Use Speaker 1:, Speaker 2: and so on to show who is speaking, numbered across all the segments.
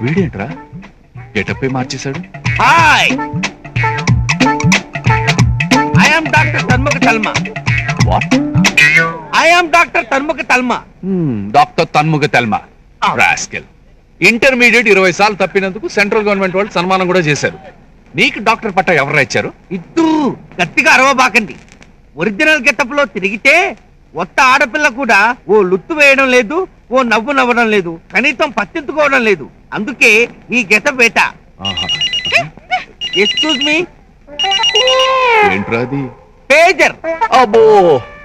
Speaker 1: వీడేంట్రా getup మార్చేశాడు.
Speaker 2: Hi, I am doctor Tanmukha Talma.
Speaker 1: What?
Speaker 2: I am doctor Tanmukha Talma.
Speaker 1: Doctor Tanmukha Talma. Rascal. Intermediate 20 సార్లు తప్పినందుకు central government వాళ్ళు సన్మానం కూడా చేశారు. నీకు డాక్టర్ పట్టా ఎవరు ఇచ్చారు?
Speaker 2: ఇద్దు గట్టిగా అరవబాకండి. ఒరిజినల్ గెటప్ లో తిరిగితే ఒక్క ఆడపిల్ల కూడా ఓ లుత్తు వేయడం లేదు, ఓ నవ్వు నవ్వడం లేదు, కనీసం పత్తించుకోవడం లేదు. అందుకే ఈ గెటప్ వేట. Excuse me.
Speaker 1: ఏంట్రా అది?
Speaker 2: పేజర్.
Speaker 1: అబ్బో,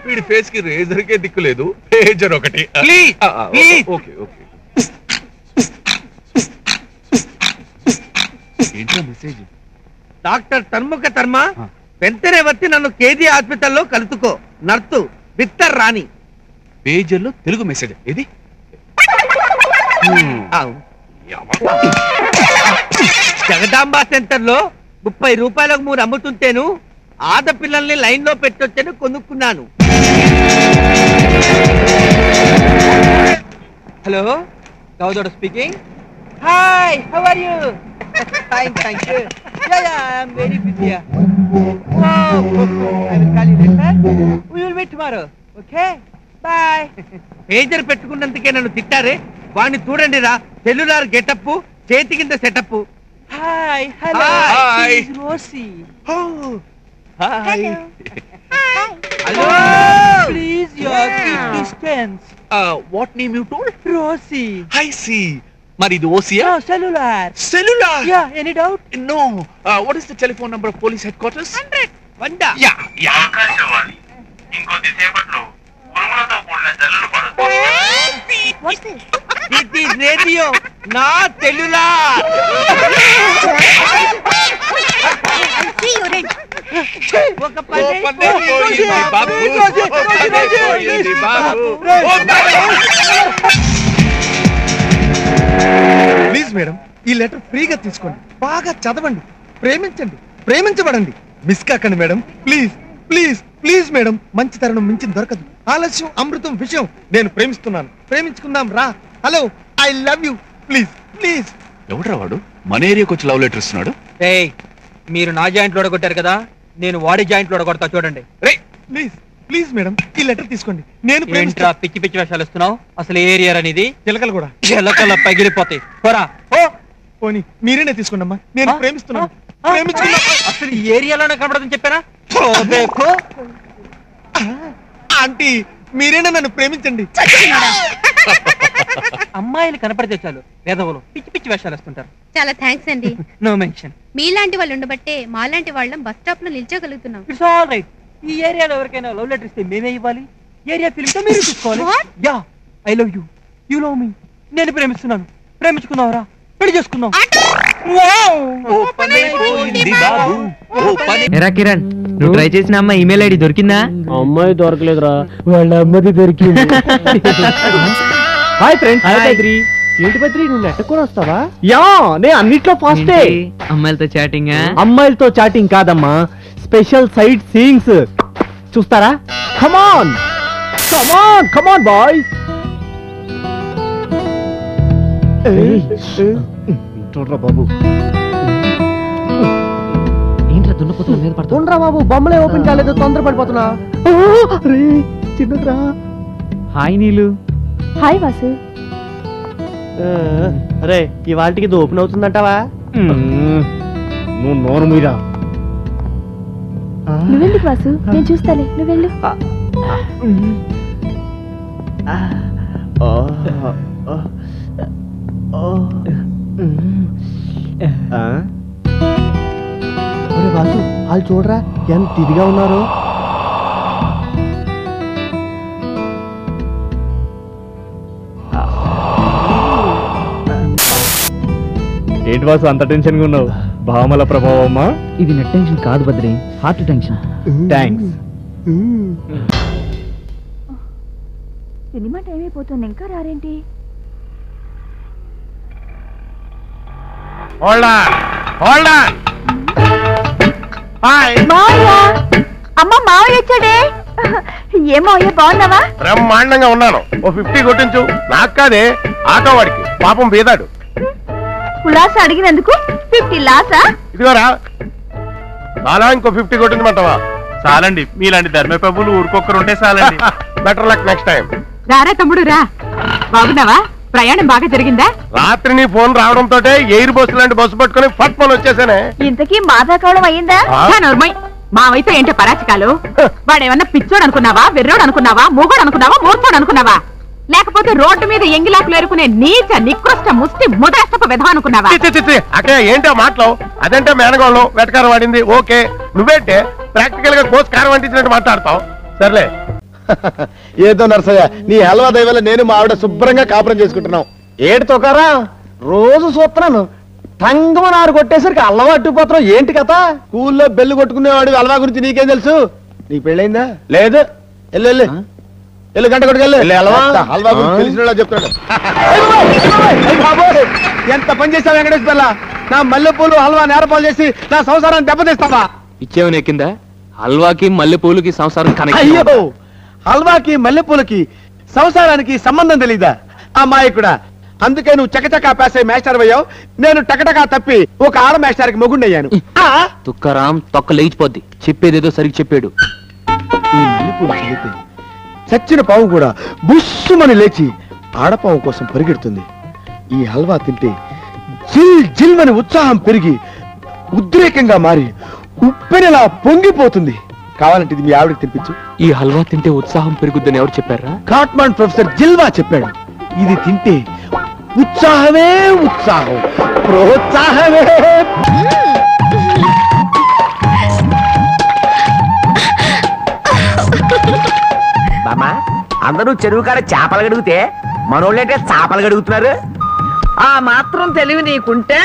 Speaker 1: వీడి ఫేస్ కి రేజర్ కే దిక్కు లేదు, పేజర్ ఒకటి.
Speaker 2: Please please.
Speaker 1: Okay okay. ఏంట్రా మెసేజ్?
Speaker 2: డాక్టర్ తన్ముఖ తర్మ, వెంటనే వచ్చి నన్ను కేజీ హాస్పిటల్లో కలుసుకో. నర్సు విక్టర్ రాణి.
Speaker 1: పేజర్ లో తెలుగు మెసేజ్ ఇది.
Speaker 2: జగదాంబ సెంటర్ లో 30 రూపాయలకు 3 అమ్ముతుంటేను ఆడపిల్లల్ని లైన్ లో పెట్టొచ్చని కొనుక్కున్నాను. హలో, గౌదోడ speaking. Hi, how are you? Fine, thank you. Yeah I am very busy. I will call you later. We will meet tomorrow. Okay, bye. Pager పెట్టుకున్నందుకే నన్ను తిట్టారే. వాణ్ణి చూడండి రా, సెల్యులార్ గెటప్, చేతి కింద setup. Hi, hello,
Speaker 1: hi
Speaker 2: Rosie.
Speaker 1: Hi.
Speaker 2: Hello, please your distance.
Speaker 1: What name you told?
Speaker 2: Rosie.
Speaker 1: I see. మరి ఇది ఓసియా?
Speaker 2: Cellular.
Speaker 1: Cellular.
Speaker 2: Yeah, any doubt?
Speaker 1: No. What is the telephone number of police head quarters?
Speaker 2: 100.
Speaker 1: Yeah yeah.
Speaker 3: Akashvani ఇంకొద్ది సేపట్లో ఉరుములతో కూడిన జల్లులు పడుతుంది.
Speaker 2: It is radio, not cellular. ఒక పని
Speaker 1: బాబు.
Speaker 4: ప్లీజ్ మేడం, ఈ లెటర్ ఫ్రీగా తీసుకోండి, బాగా చదవండి, ప్రేమించండి, ప్రేమించబడండి. మిస్ కాకండి madam, please please please madam. మంచి తరుణం మించి దొరకదు. ఆలస్యం అమృతం విషయం. నేను ప్రేమిస్తున్నాను, ప్రేమించుకుందాం రా. Hello, I love you. Please please.
Speaker 1: ఎవడ్రా వాడు మన ఏరియాకి వచ్చి లవ్ లెటర్ ఇస్తున్నాడు?
Speaker 2: ఏయ్, మీరు నా జాయింట్ లో కొట్టారు కదా, నేను వాడి జాయింట్ లో కొడతా చూడండి.
Speaker 4: రే ప్లీజ్ ప్లీజ్ మేడం, ఈ లెటర్ తీసుకోండి. నేను
Speaker 2: ఏంట్రా పిచ్చి పిచ్చి వేషాలు ఇస్తున్నావు? అసలు ఏరియా అనేది
Speaker 4: చిలకలు కూడా
Speaker 2: చిలకల పగిలిపోతాయి. పోరా ఓ.
Speaker 4: పోనీ మీరేనే తీసుకోండమ్మా, నేను ప్రేమిస్తున్నాను, ప్రేమించుకున్నా.
Speaker 2: అసలు ఈ ఏరియాలోనే కనబడదని చెప్పానా?
Speaker 4: ఆంటీ, మీరేనా నన్ను ప్రేమించండి.
Speaker 2: అమ్మాయిలు కనపడితే చాలు వేదవులు పిచ్చి పిచ్చి వేషాలు వేస్తుంటారు.
Speaker 5: చాలా థ్యాంక్స్ అండి.
Speaker 2: No mention.
Speaker 5: మీలాంటి వాళ్ళు ఉండబట్టే మాలాంటి వాళ్ళం బస్ స్టాప్ లో నిల్చోగలుగుతున్నాం.
Speaker 2: It's all right. ఈ ఏరియాలో ఎవరికైనా లవ్ లెటర్ ఇస్తే మేమే ఇవ్వాలి. ఏరియా ఫిల్మ్ తో మీరు తీసుకోవాలి. Yeah, I love you, you love మీ. నేను ప్రేమిస్తున్నాను, ప్రేమించుకుందాంరా, పెళ్లి చేసుకుందాం.
Speaker 6: ఎరా కిరణ్, నువ్వు ట్రై చేసిన అమ్మాయి ఈమెయిల్ ఐడి దొరికిందా?
Speaker 7: అమ్మాయి దొరకలేదురా, వాళ్ళ అమ్మది దొరికింది. Hi friends. హాయ్ బద్రి. ఏంటి బద్రి, నువ్వు నెట్ కూడా వస్తావా? యా, నేను అన్నిట్లో ఫాస్టే.
Speaker 6: అమ్మాయిలతో చాటింగ్?
Speaker 7: అమ్మాయిలతో చాటింగ్ కాదమ్మా, స్పెషల్ సైట్ సీయింగ్స్. చూస్తారా? Come on come on come on boys. చూడరా బాబు.
Speaker 6: ఏంట్రా దున్నపోతున్న మీద పడుతుంది?
Speaker 7: చూడరా బాబు, బొమ్మలే ఓపెన్ కాలేదు, తొందర పడిపోతున్నా. చిన్నరా.
Speaker 6: హాయ్ నీలు.
Speaker 5: హాయ్ వాసు.
Speaker 7: అరే, ఇవాళకి ఇది ఓపెన్ అవుతుందంటావా? నువ్వు నోరు మీరా.
Speaker 5: నువ్వెందుకు వాసు, నేను చూస్తాలే, నువ్వెళ్ళు.
Speaker 7: వాసు, వాళ్ళు చూడరా ఎంత ఇదిగా ఉన్నారో.
Speaker 4: ఏంటి వాసు అంత టెన్షన్ గా ఉన్నావు? భామల ప్రభావమ్మా?
Speaker 6: ఇది నెట్ టెన్షన్ కాదు Badri, heart tension.
Speaker 4: Thanks.
Speaker 5: Cinema time అయిపోతుంది, ఇంకా రారేంటి? అమ్మ మావయ్య వచ్చాడే. ఏమో బాగున్నావా?
Speaker 3: బ్రహ్మాండంగా ఉన్నాను. ఓ 50 కొట్టించు. నాకు కాదే, ఆటో వాడికి, పాపం బీదాడు.
Speaker 5: కులాస అడిగినందుకు 50 లాసా?
Speaker 7: ఇదిగోరా అలా ఇంకో 50 కొట్టిందమంటావా?
Speaker 3: చాలండి, మీలాంటి ధర్మప్రభులు ఊరికొక్కరు ఉంటే చాలండి.
Speaker 7: Better luck next time.
Speaker 8: రారా తమ్ముడు రా. బాగున్నావా? ప్రయాణం బాగా జరిగిందా?
Speaker 7: రాత్రి నీ ఫోన్ రావడంతో ఎయిర్ బస్సు లాంటి బస్సు పట్టుకుని ఫట్ ఫోన్ వచ్చేసానే.
Speaker 5: ఇంతకీ మాదా కావడం అయ్యిందా?
Speaker 8: నోర్మయ్, మావైతే ఏంటో పరాచికాలు. వాడేమన్నా పిచ్చోడు అనుకున్నావా, వెర్రోడు అనుకున్నావా, మూగోడు అనుకున్నావా, మూర్ఖోడు అనుకున్నావా, లేకపోతే రోడ్డు మీద ఎంగిలాకులు ఏరుకునే నీచ నికృష్ట ముష్టి ముదరష్టపు విధం అనుకున్నావా?
Speaker 7: అక్కడ ఏంటో మాటలు, అదంటే మేనగోళ్ళం వెటకారం వాడింది. ఓకే, నువ్వేంటే ప్రాక్టికల్ గా కోసి కారం అంటించినట్టు మాట్లాడతావు. సర్లే.
Speaker 4: ఏదో నరసయ్య, నీ హల్వా దయవల్ల నేను మా ఆవిడ శుభ్రంగా కాపురం చేసుకుంటున్నాం.
Speaker 7: ఏడు తోకారా రోజు చూస్తున్నాను, టంగమనారు కొట్టేసరికి అల్లవా అట్టుపోతున్నావు. ఏంటి కథ?
Speaker 4: స్కూల్లో బెల్లు కొట్టుకునేవాడు హల్వా గురించి నీకేం తెలుసు? నీకు పెళ్ళైందా?
Speaker 7: లేదు.
Speaker 4: వెళ్ళు వెళ్ళు వెళ్ళు, గంట కొట్టుకెళ్ళు. హల్వా గురించి తెలిసిన చెప్తాడు. ఎంత పని చేసావు వెంకటేష్ పిల్ల? నా మల్లెపూలు హల్వా నేరపాలు చేసి నా సంసారాన్ని దెబ్బతీస్తావా?
Speaker 6: ఇచ్చేవని ఎక్కిందా? హల్వాకి మల్లెపూలకి సంసారం కనెక్ట్.
Speaker 4: అయ్యో, హల్వాకి మల్లెపూలకి సంసారానికి సంబంధం తెలీదా అమ్మాయికుడా? అందుకే నువ్వు చకచకా పాస్ అయ్యి మేస్టర్ అయ్యావు, నేను టకటకా తప్పి ఒక ఆడ మేస్టర్కి మొగుండయ్యాను.
Speaker 6: తుక్కరాం తొక్క లేచిపోద్ది. చెప్పేదేదో సరిగ్గా చెప్పాడు.
Speaker 4: ఈ మల్లెపూలు చదివితే చచ్చిన పాము కూడా బుస్సుమని లేచి ఆడపాము కోసం పరిగెడుతుంది. ఈ హల్వా తింటే జిల్ జిల్మని ఉత్సాహం పెరిగి ఉద్రేకంగా మారి ఉప్పెనలా పొంగిపోతుంది. కావాలంటే ఇది మీ ఆవిడకి తినిపించు.
Speaker 6: ఈ హల్వా తింటే ఉత్సాహం పెరుగుద్దని ఎవరు చెప్పారా?
Speaker 4: కాట్మాండ్ ప్రొఫెసర్ జిల్వా చెప్పాడు. ఇది తింటే ఉత్సాహమే ఉత్సాహం, ప్రోత్సాహమే.
Speaker 9: బామా, అందరూ చెరువు కాడ చేపలు గడుగుతే మనోళ్ళంటే చేపలు గడుగుతున్నారు.
Speaker 2: ఆ మాత్రం తెలివి నీకుంటే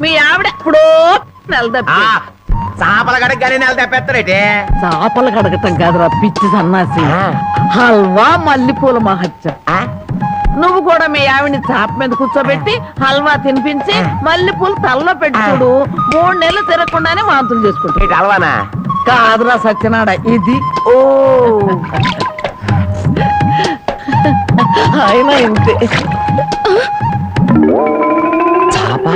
Speaker 2: మీ ఆవిడ ఎప్పుడో నెలదప్పి.
Speaker 9: చేపల గడగానే నెల తప్పేస్తారేటే.
Speaker 2: చేపలు కడగటం కాదురా పిచ్చి సన్నాసి, హల్వా మల్లెపూల మహత్యం. నువ్వు కూడా మీ ఆవిడ్ని చాప మీద కూర్చోబెట్టి హల్వా తినిపించి మల్లెపూలు తలలో పెట్టి చూడు, 3 నెలలు తిరగకుండానే వాంతులు చేసుకుంటా.
Speaker 9: హల్వానా?
Speaker 2: కాదురా సత్యనాడ, ఇది.
Speaker 9: ఓ
Speaker 2: అయినా ఇంతే.
Speaker 9: చాప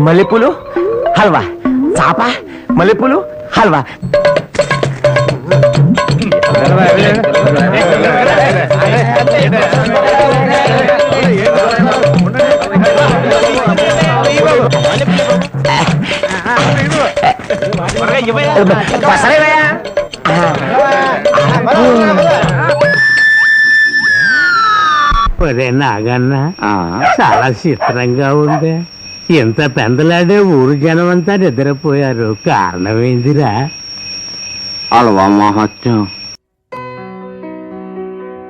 Speaker 9: మల్లెపూలు హల్వా, చాప మల్లెపూలు హల్వా.
Speaker 10: నాగన్నా, చాలా చిత్రంగా ఉంది. ఎంత పెందలాడే ఊరు జనం అంతా నిద్రపోయారు. కారణం ఏందిరా?
Speaker 9: హల్వా మహత్యం.